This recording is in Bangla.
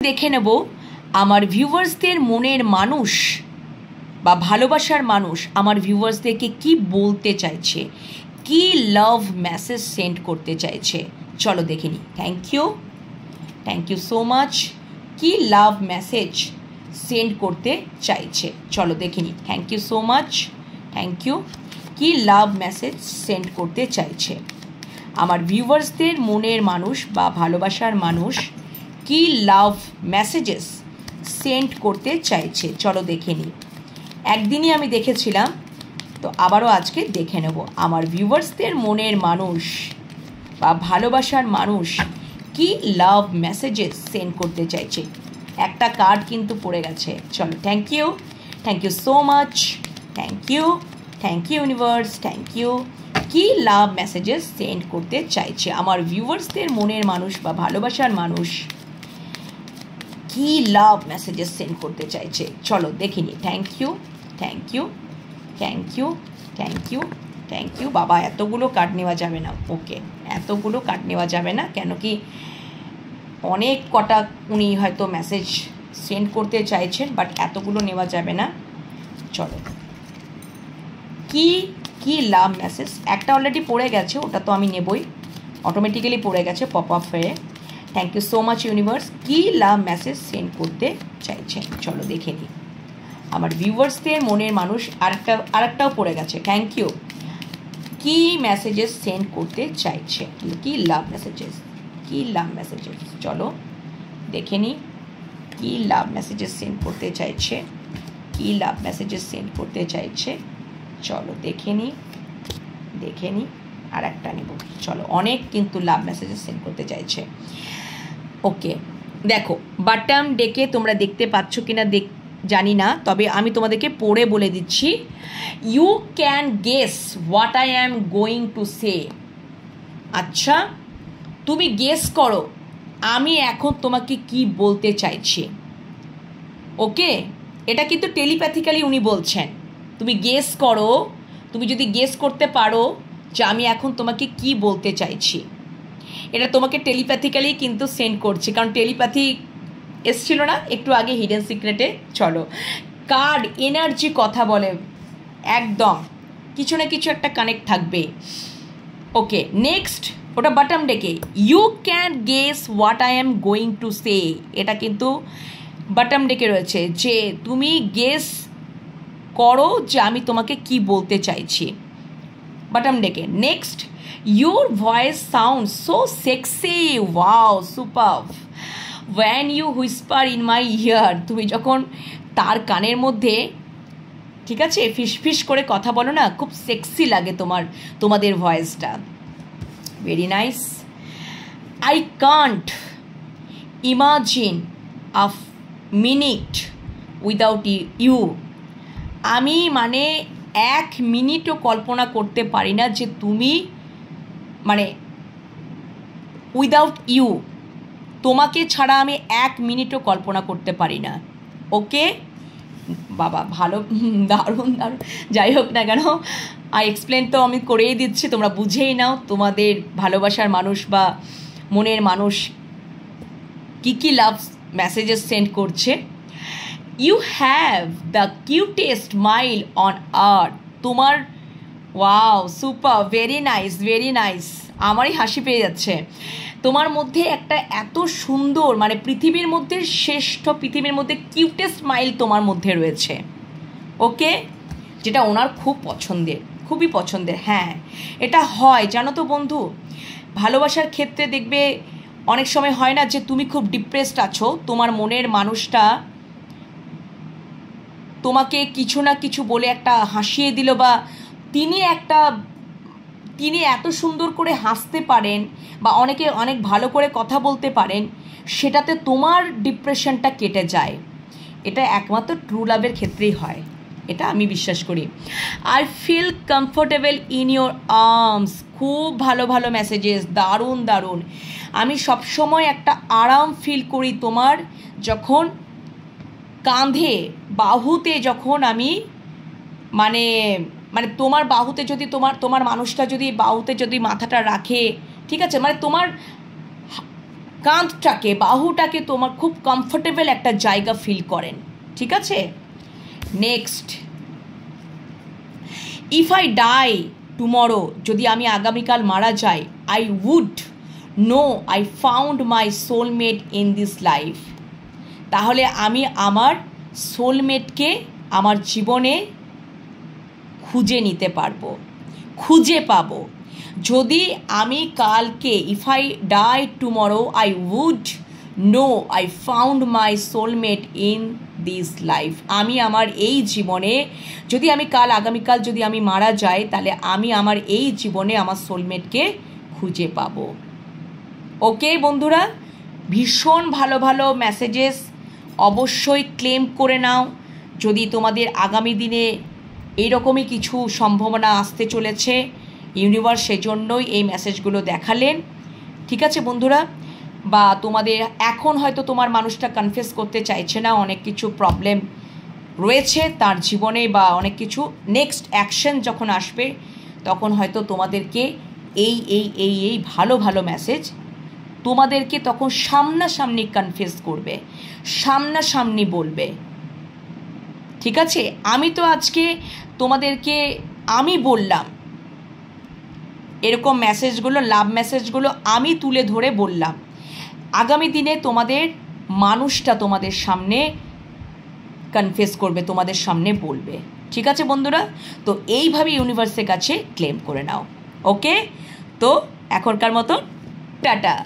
দেখে নেব আমার ভিউয়ার্সদের মনের মানুষ বা ভালোবাসার মানুষ আমার ভিউয়ার্সদেরকে কি বলতে চাইছে, কি লাভ মেসেজ সেন্ড করতে চাইছে। চলো দেখে নিই। Thank you so much. কি লাভ মেসেজ সেন্ড করতে চাইছে চলো দেখে নিই। Thank you so much, thank you. কি লাভ মেসেজ সেন্ড করতে চাইছে আমার ভিউয়ার্সদের মনের মানুষ বা ভালোবাসার মানুষ, কি লাভ মেসেজেস সেন্ড করতে চাইছে চলো দেখে নিই। একদিনই আমি দেখেছিলাম, তো আবারও আজকে দেখে নেব আমার ভিউয়ার্সদের মনের মানুষ বা ভালোবাসার মানুষ কি লাভ মেসেজেস সেন্ড করতে চাইছে। একটা কার্ড কিন্তু পড়ে গেছে। চলো thank you so much, thank you universe, thank you. কি লাভ মেসেজেস সেন্ড করতে চাইছে আমার ভিউয়ার্সদের মনের মানুষ বা ভালোবাসার মানুষ, কি লাভ মেসেজেস সেন্ড করতে চাইছে চলো দেখিনি। থ্যাংক ইউ বাবা, এতগুলো কার্ড নেওয়া যাবে না। ওকে, এতগুলো কার্ড নেওয়া যাবে না, কেন কি অনেক কটা উনি হয়তো মেসেজ সেন্ড করতে চাইছেন, বাট এতগুলো নেওয়া যাবে না। চলো কি লাভ মেসেজ, একটা অলরেডি পড়ে গেছে, ওটা তো আমি নেবই, অটোমেটিক্যালি পড়ে গেছে পপ আপ হয়ে। Thank you so much universe. কি লাভ মেসেজ সেন্ড করতে চাইছেন চলো দেখে নিই আমার ভিউয়ার্সদের মনের মানুষ। আরেকটাও পড়ে গেছে। Thank you. কি মেসেজেস সেন্ড করতে চাইছে, কি লাভ মেসেজেস চলো দেখে নিই। কি লাভ মেসেজেস সেন্ড করতে চাইছে, চলো দেখে নিই। আর একটা নেব চলো। অনেক কিন্তু লাভ মেসেজেস সেন্ড করতে চাইছে। ওকে, দেখো বাটম ডেকে তোমরা দেখতে পাচ্ছ কিনা জানি না, তবে আমি তোমাদেরকে পড়ে বলে দিচ্ছি। You can guess what I am going to say. আচ্ছা, তুমি গেস করো আমি এখন তোমাকে কি বলতে চাইছি। ওকে, এটা কিন্তু টেলিপ্যাথিক্যালি উনি বলছেন। তুমি গেস করো, তুমি যদি গেস করতে পারো যে আমি এখন তোমাকে কি বলতে চাইছি, এটা তোমাকে টেলিপ্যাথিক্যালি কিন্তু সেন্ড করছে, কারণ টেলিপ্যাথি এসছিল না একটু আগে হিডেন সিক্রেটে। চলো, কার্ড এনার্জি কথা বলে, একদম কিছু না কিছু একটা কানেক্ট থাকবে। ওকে, নেক্সট ওটা বটম ডেকে। You can guess what I am going to say, এটা কিন্তু বটম ডেকে রয়েছে, যে তুমি গেস করো যে আমি তোমাকে কি বলতে চাইছি, বটম ডেকে। Next, your voice sound so sexy, wow superb, when you whisper in my ear, তুমি যখন তার কানের মধ্যে, ঠিক আছে, ফিস করে কথা বলো না, খুব সেক্সি লাগে তোমাদের ভয়েসটা। Very nice. I can't imagine a minute without you, আমি মানে 1 মিনিটও কল্পনা করতে পারি না যে তুমি, মানে উইদাউট ইউ, তোমাকে ছাড়া আমি 1 মিনিটও কল্পনা করতে পারি না। ওকে বাবা, ভালো, দারুণ। যাই হোক না কেন, এক্সপ্লেন তো আমি করেই দিচ্ছি, তোমরা বুঝেই নাও তোমাদের ভালোবাসার মানুষ বা মনের মানুষ কি লাভ মেসেজেস সেন্ড করছে। You have the cutest smile on earth, তোমার, ওয়াও সুপার, ভেরি নাইস। আমারই হাসি পেয়ে যাচ্ছে। তোমার মধ্যে একটা এত সুন্দর, মানে পৃথিবীর মধ্যে শ্রেষ্ঠ, পৃথিবীর মধ্যে কিউটেস্ট স্মাইল তোমার মধ্যে রয়েছে। ওকে, যেটা ওনার খুবই পছন্দের। হ্যাঁ, এটা হয় জানো তো বন্ধু, ভালোবাসার ক্ষেত্রে দেখবে অনেক সময় হয় না যে তুমি খুব ডিপ্রেসড আছো, তোমার মনের মানুষটা তোমাকে কিছু না কিছু বলে একটা হাসিয়ে দিল, বা তিনি এত সুন্দর করে হাসতে পারেন বা অনেক ভালো করে কথা বলতে পারেন, সেটাতে তোমার ডিপ্রেশনটা কেটে যায়। এটা একমাত্র ট্রু লাভের ক্ষেত্রেই হয়, এটা আমি বিশ্বাস করি। I feel comfortable in your arms, খুব ভালো মেসেজেস, দারুণ। আমি সবসময় একটা আরাম ফিল করি তোমার যখন কাঁধে, বাহুতে, যখন আমি মানে তোমার বাহুতে যদি তোমার মানুষটা যদি বাহুতে যদি মাথাটা রাখে, ঠিক আছে, মানে তোমার কাঁধটাকে, বাহুটাকে তোমার খুব কমফোর্টেবল একটা জায়গা ফিল করেন। ঠিক আছে? Next, if I die tomorrow, যদি আমি আগামীকাল মারা যাই, I would know I found my soulmate in this life, তাহলে আমি আমার সোলমেটকে আমার জীবনে খুঁজে নিতে পারবো, খুঁজে পাবো। যদি আমি কালকে, if I die tomorrow I would know I found my soulmate in this life, আমি আমার এই জীবনে, যদি আমি আগামীকাল যদি আমি মারা যাই, তাহলে আমি আমার এই জীবনে আমার সোলমেটকে খুঁজে পাবো। ওকে বন্ধুরা, ভীষণ ভালো ভালো মেসেজেস অবশ্যই ক্লেম করে নাও। যদি তোমাদের আগামী দিনে এইরকমই কিছু সম্ভাবনা আসতে চলেছে, ইউনিভার্স সেজন্যই এই মেসেজগুলো দেখালেন। ঠিক আছে বন্ধুরা? বা তোমাদের এখন হয়তো তোমার মানুষটা কনফেস করতে চাইছে না, অনেক কিছু প্রবলেম রয়েছে তার জীবনে, বা অনেক কিছু নেক্সট অ্যাকশন যখন আসবে তখন হয়তো তোমাদেরকে এই ভালো ভালো মেসেজ তোমাদেরকে তখন সামনাসামনি কনফেস করবে, সামনাসামনি বলবে। ঠিক আছে? আমি তো আজকে তোমাদেরকে আমি বললাম এরকম মেসেজগুলো, লাভ মেসেজগুলো আমি তুলে ধরে বললাম। আগামী দিনে তোমাদের মানুষটা তোমাদের সামনে কনফেস করবে, তোমাদের সামনে বলবে। ঠিক আছে বন্ধুরা? তো এইভাবে ইউনিভার্সের কাছে ক্লেম করে নাও। ওকে, তো এখনকার মতো টাটা।